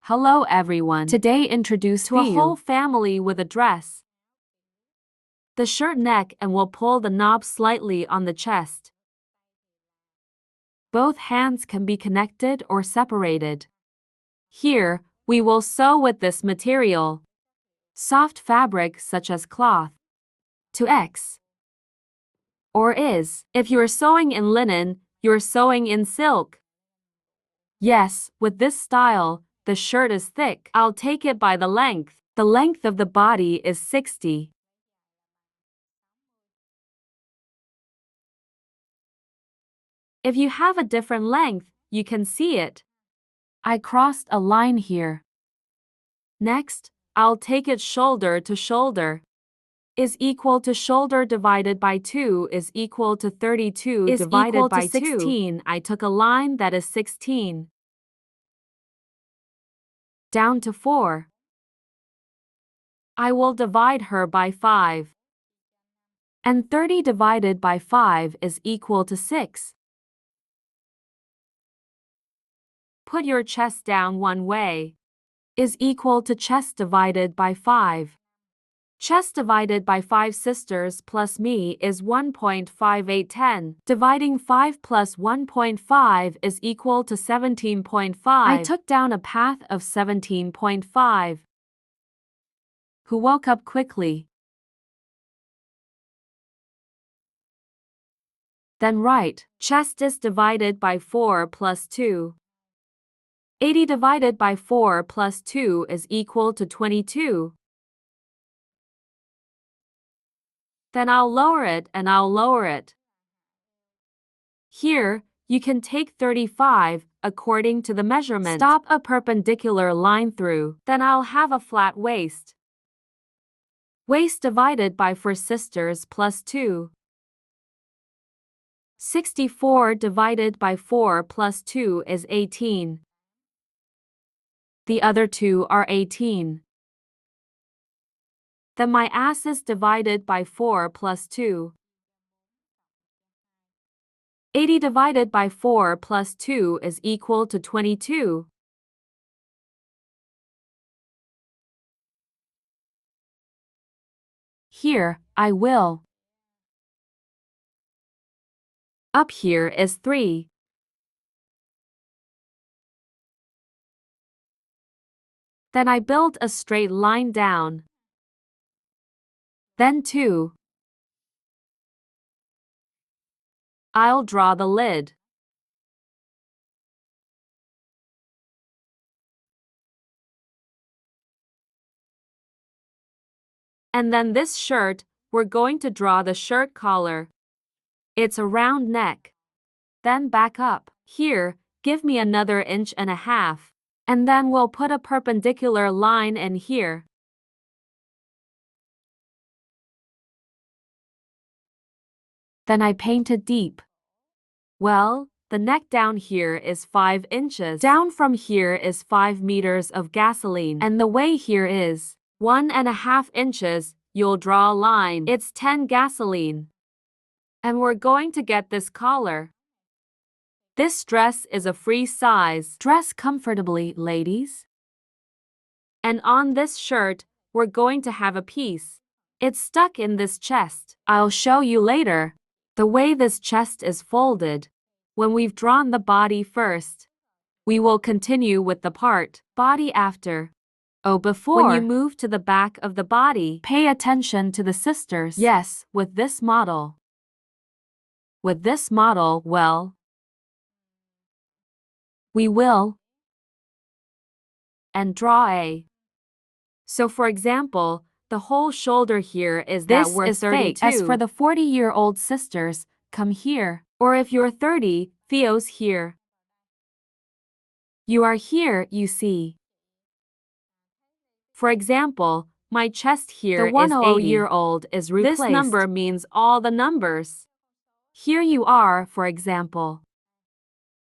Hello everyone. Today introduce to a whole family with a dress. The shirt neck and will pull the knob slightly on the chest. Both hands can be connected or separated. Here, we will sew with this material. Soft fabric such as cloth. To X. Or is. If you're sewing in linen, you're sewing in silk. Yes, with this style, the shirt is thick. I'll take it by the length. The length of the body is 60. If you have a different length, you can see it. I crossed a line here. Next, I'll take it shoulder to shoulder. Is equal to shoulder divided by 2 is equal to 32 is divided by 16. I took a line that is 16. Down to 4. I will divide her by 5. And 30 divided by 5 is equal to 6. Put your chest down one way. Is equal to chest divided by 5. Chest divided by 5 sisters plus me is 1.5810. Dividing 5 plus 1.5 is equal to 17.5. I took down a path of 17.5. Who woke up quickly. Then write, chest is divided by 4 plus 2. 80 divided by 4 plus 2 is equal to 22. Then I'll lower it and I'll lower it. Here, you can take 35 according to the measurement. Stop a perpendicular line through. Then I'll have a flat waist. Waist divided by 4 sisters plus 2. 64 divided by 4 plus 2 is 18. The other two are 18. Then my ass is divided by 4 plus 2. 80 divided by 4 plus 2 is equal to 22. Here, I will. Up here is 3. Then I build a straight line down. Then 2. I'll draw the lid. And then this shirt, we're going to draw the shirt collar. It's a round neck. Then back up. Here, give me another 1.5 inches. And then we'll put a perpendicular line in here. Then I painted deep. Well, the neck down here is 5 inches. Down from here is 5 meters of gasoline. And the way here is 1.5 inches. You'll draw a line. It's 10 gasoline. And we're going to get this collar. This dress is a free size. Dress comfortably, ladies. And on this shirt, we're going to have a piece. It's stuck in this chest. I'll show you later. The way this chest is folded. When we've drawn the body first, we will continue with the part body after. Oh, before. When you move to the back of the body, pay attention to the sisters. Yes, with this model. With this model, well, we will and draw a. So for example, the whole shoulder here is that we're 32. As for the 40-year-old sisters, come here. Or if you're 30, Theo's here. You are here, you see. For example, my chest here is 80-year-old is replaced. This number means all the numbers. Here you are, for example.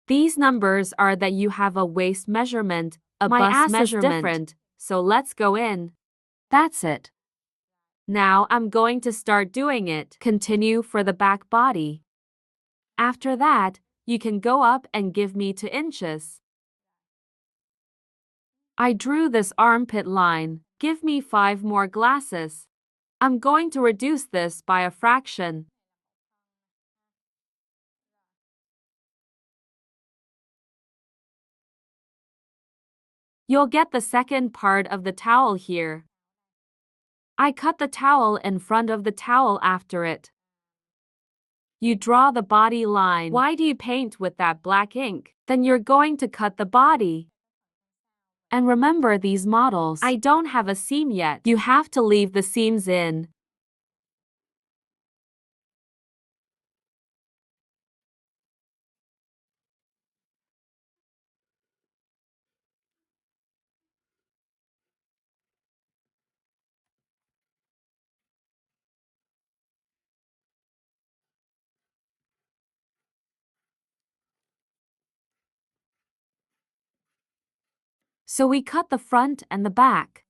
These numbers are that you have a waist measurement, a bust measurement. Is different, so let's go in. That's it. Now I'm going to start doing it. Continue for the back body. After that, you can go up and give me 2 inches. I drew this armpit line. Give me 5 more glasses. I'm going to reduce this by a fraction. You'll get the second part of the towel here. I cut the towel in front of the towel after it. You draw the body line. Why do you paint with that black ink? Then you're going to cut the body. And remember these models. I don't have a seam yet. You have to leave the seams in. So we cut the front and the back.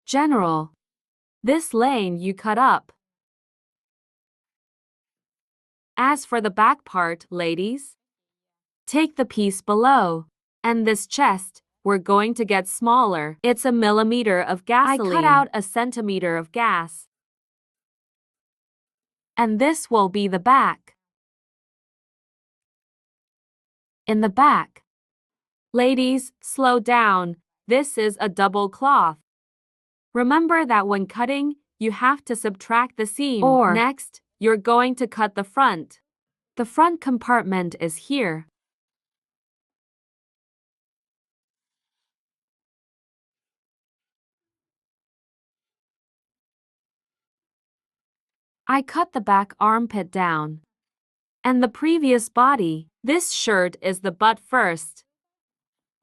General. This lane you cut up. As for the back part, ladies, take the piece below. And this chest, we're going to get smaller. It's a millimeter of gasoline. I cut out a centimeter of gas. And this will be the back. In the back. Ladies, slow down. This is a double cloth. Remember that when cutting, you have to subtract the seam. Next, you're going to cut the front. The front compartment is here. I cut the back armpit down. And the previous body. This shirt is the butt first.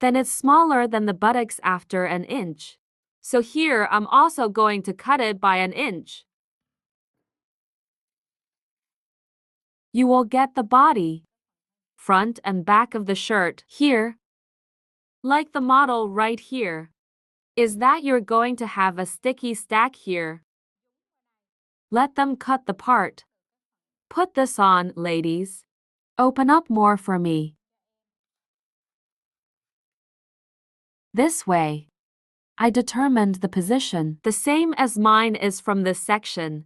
Then it's smaller than the buttocks after an inch. So here I'm also going to cut it by an inch. You will get the body, front and back of the shirt here, like the model right here. Is that you're going to have a sticky stack here. Let them cut the part. Put this on, ladies. Open up more for me. This way. I determined the position, the same as mine is from this section.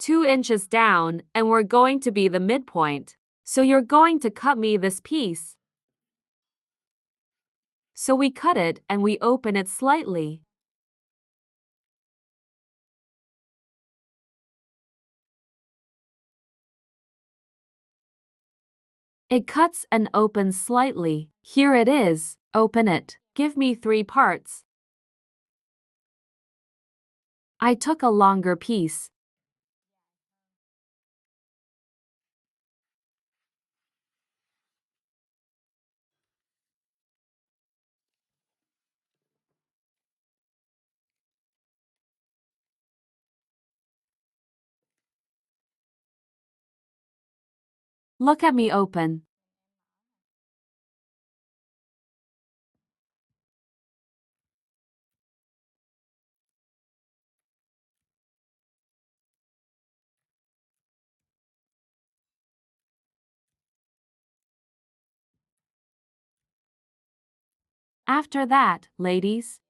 2 inches down, and we're going to be the midpoint. So you're going to cut me this piece. So we cut it and we open it slightly. It cuts and opens slightly. Here it is. Open it. Give me 3 parts. I took a longer piece. Look at me open. After that, ladies,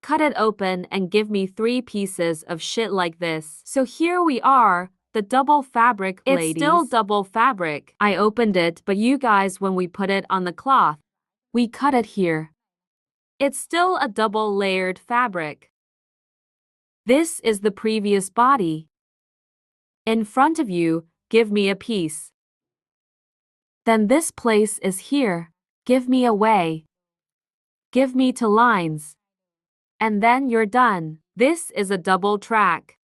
cut it open and give me 3 pieces of shit like this. So here we are, the double fabric, ladies. It's still double fabric. I opened it, but you guys, when we put it on the cloth, we cut it here. It's still a double layered fabric. This is the previous body. In front of you, give me a piece. Then this place is here. Give me away. Give me 2 lines. And then you're done. This is a double track.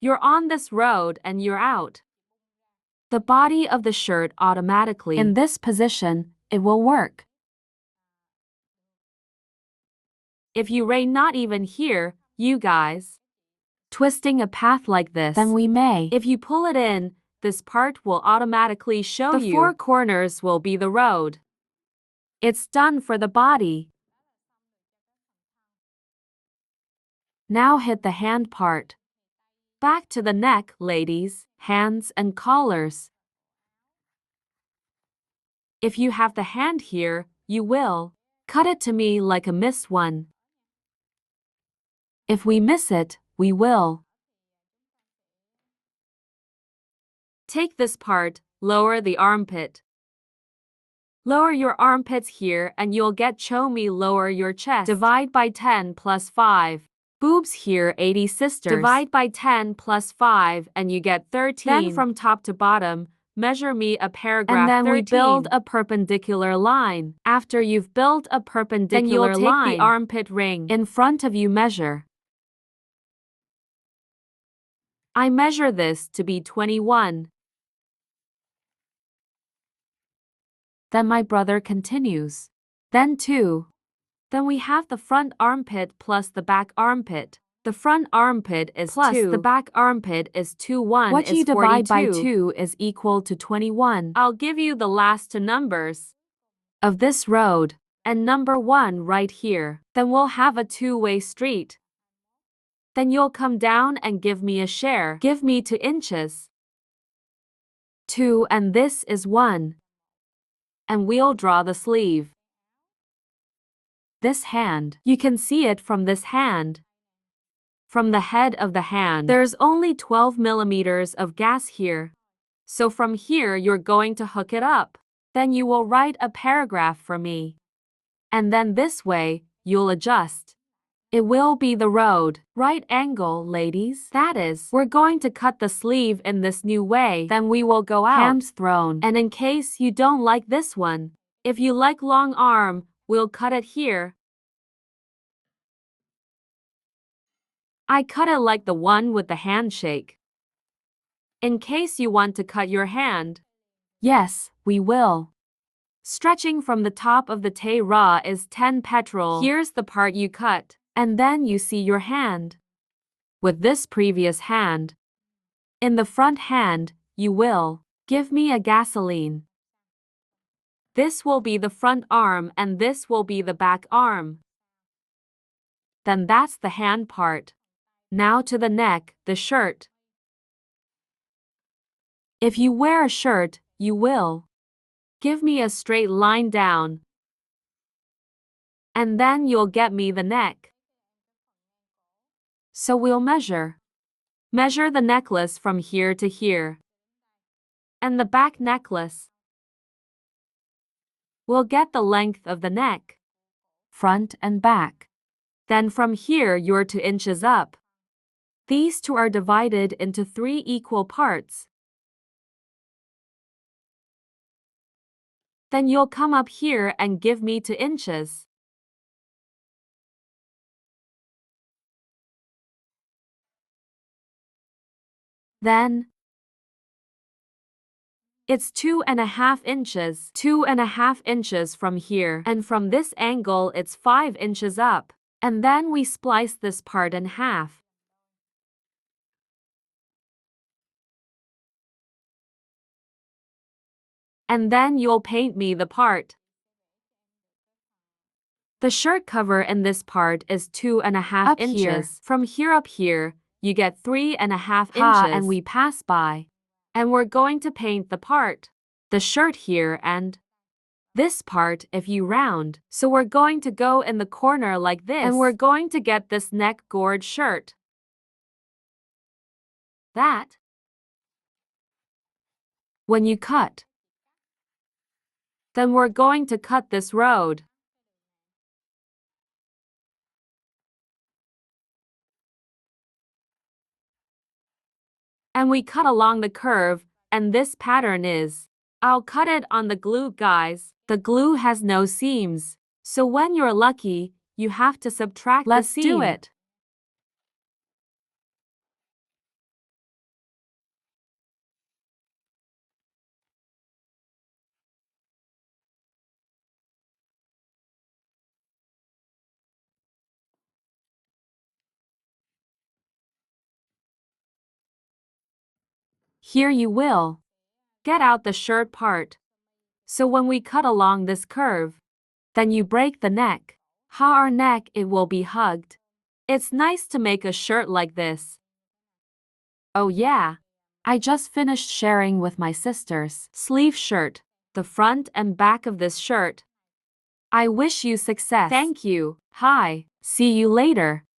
You're on this road and you're out. The body of the shirt automatically. In this position, it will work. If you rain not even here, you guys, twisting a path like this, then we may. If you pull it in, this part will automatically show you. The 4 corners will be the road. It's done for the body. Now hit the hand part. Back to the neck, ladies, hands and collars. If you have the hand here, you will Cut it to me like a missed one. If we miss it, we will. Take this part, lower the armpit. Lower your armpits here and you'll get show me lower your chest. Divide by 10 plus 5. Boobs here 80 sisters. Divide by 10 plus 5 and you get 13. Then from top to bottom, measure me a paragraph and then 13. We build a perpendicular line. After you've built a perpendicular line, then you'll take the armpit ring. In front of you measure. I measure this to be 21. Then my brother continues. Then 2. Then we have the front armpit plus the back armpit. The front armpit is plus 2. The back armpit is 2. 1 what is you divide 42. By 2 is equal to 21. I'll give you the last two numbers of this road and number 1 right here. Then we'll have a two-way street. Then you'll come down and give me a share. Give me 2 inches. 2 and this is 1. And we'll draw the sleeve. This hand, you can see it from this hand. From the head of the hand, there's only 12 millimeters of gas here. So from here you're going to hook it up. Then you will write a paragraph for me. And then this way, you'll adjust. It will be the road. Right angle, ladies. That is, we're going to cut the sleeve in this new way. Then we will go out. Hams thrown. And in case you don't like this one, if you like long arm, we'll cut it here. I cut it like the one with the handshake. In case you want to cut your hand. Yes, we will. Stretching from the top of the tay raw is 10 petrol. Here's the part you cut. And then you see your hand. With this previous hand. In the front hand, you will give me a gasoline. This will be the front arm and this will be the back arm. Then that's the hand part. Now to the neck, the shirt. If you wear a shirt, you will give me a straight line down. And then you'll get me the neck. So we'll measure. Measure the necklace from here to here. And the back necklace. We'll get the length of the neck. Front and back. Then from here you're 2 inches up. These two are divided into 3 equal parts. Then you'll come up here and give me 2 inches. Then it's 2.5 inches. 2.5 inches from here. And from this angle it's 5 inches up. And then we splice this part in half. And then you'll paint me the part. The shirt cover in this part is 2.5 inches. Here. From here up here, you get 3.5 inches. And we pass by. And we're going to paint the part. The shirt here and this part if you round. So we're going to go in the corner like this. And we're going to get this neck gorge shirt. That. When you cut. Then we're going to cut this road. And we cut along the curve, and this pattern is. I'll cut it on the glue, guys. The glue has no seams. So when you're lucky, you have to subtract the seam. Let's do it. Here you will get out the shirt part. So when we cut along this curve, then you break the neck. Our neck, it will be hugged. It's nice to make a shirt like this. Oh yeah, I just finished sharing with my sisters. Sleeve shirt, the front and back of this shirt. I wish you success. Thank you. Hi. See you later.